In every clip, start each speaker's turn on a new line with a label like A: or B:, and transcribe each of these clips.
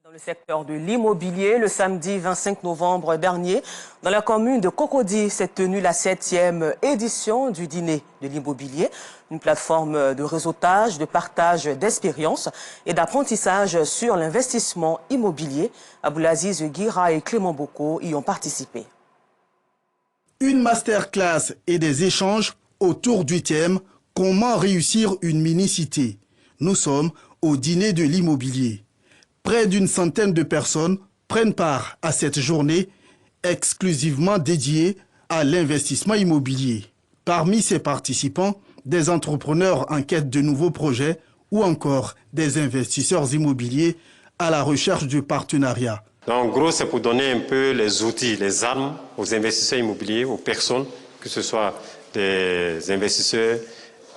A: Dans le secteur de l'immobilier, le samedi 25 novembre dernier, dans la commune de Cocody, s'est tenue la 7e édition du dîner de l'immobilier, une plateforme de réseautage, de partage d'expériences et d'apprentissage sur l'investissement immobilier. Aboulaziz Guira et Clément Boko y ont participé.
B: Une masterclass et des échanges autour du thème « Comment réussir une mini-cité ». Nous sommes au dîner de l'immobilier. Près d'une centaine de personnes prennent part à cette journée exclusivement dédiée à l'investissement immobilier. Parmi ces participants, des entrepreneurs en quête de nouveaux projets ou encore des investisseurs immobiliers à la recherche de partenariats.
C: En gros, c'est pour donner un peu les outils, les armes aux investisseurs immobiliers, aux personnes, que ce soit des investisseurs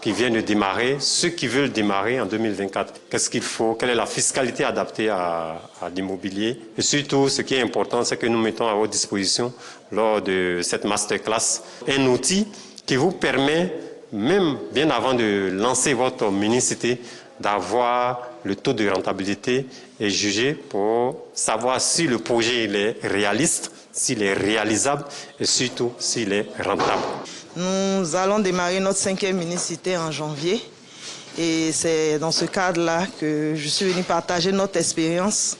C: qui viennent de démarrer, ceux qui veulent démarrer en 2024. Qu'est-ce qu'il faut? Quelle est la fiscalité adaptée à l'immobilier? Et surtout, ce qui est important, c'est que nous mettons à votre disposition, lors de cette masterclass, un outil qui vous permet, même bien avant de lancer votre mini-cité, d'avoir le taux de rentabilité et juger pour savoir si le projet il est réaliste, s'il est réalisable et surtout s'il est rentable.
D: Nous allons démarrer notre 5e mini-cité en janvier et c'est dans ce cadre-là que je suis venu partager notre expérience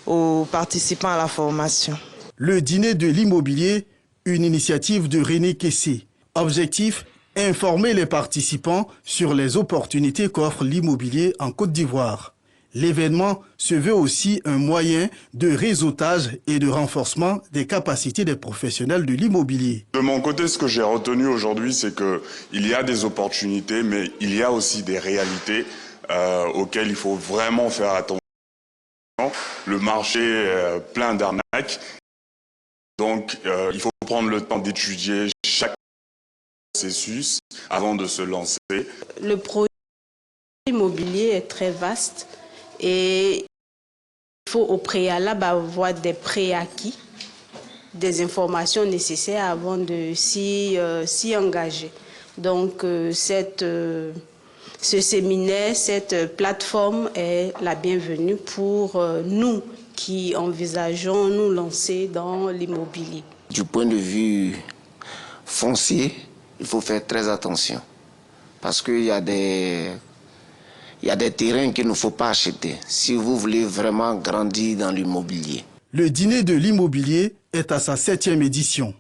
D: aux participants à la formation.
B: Le dîner de l'immobilier, une initiative de René Kessé. Objectif, informer les participants sur les opportunités qu'offre l'immobilier en Côte d'Ivoire. L'événement se veut aussi un moyen de réseautage et de renforcement des capacités des professionnels de l'immobilier.
E: De mon côté, ce que j'ai retenu aujourd'hui, c'est qu'il y a des opportunités, mais il y a aussi des réalités auxquelles il faut vraiment faire attention. Le marché est plein d'arnaques, donc il faut prendre le temps d'étudier chaque processus avant de se lancer.
F: Le projet immobilier est très vaste. Et il faut au préalable avoir des préacquis, des informations nécessaires avant de s'y engager. Donc ce séminaire, cette plateforme est la bienvenue pour nous qui envisageons nous lancer dans l'immobilier.
G: Du point de vue foncier, il faut faire très attention parce qu'il y a des terrains qu'il ne faut pas acheter si vous voulez vraiment grandir dans l'immobilier.
B: Le dîner de l'immobilier est à sa 7e édition.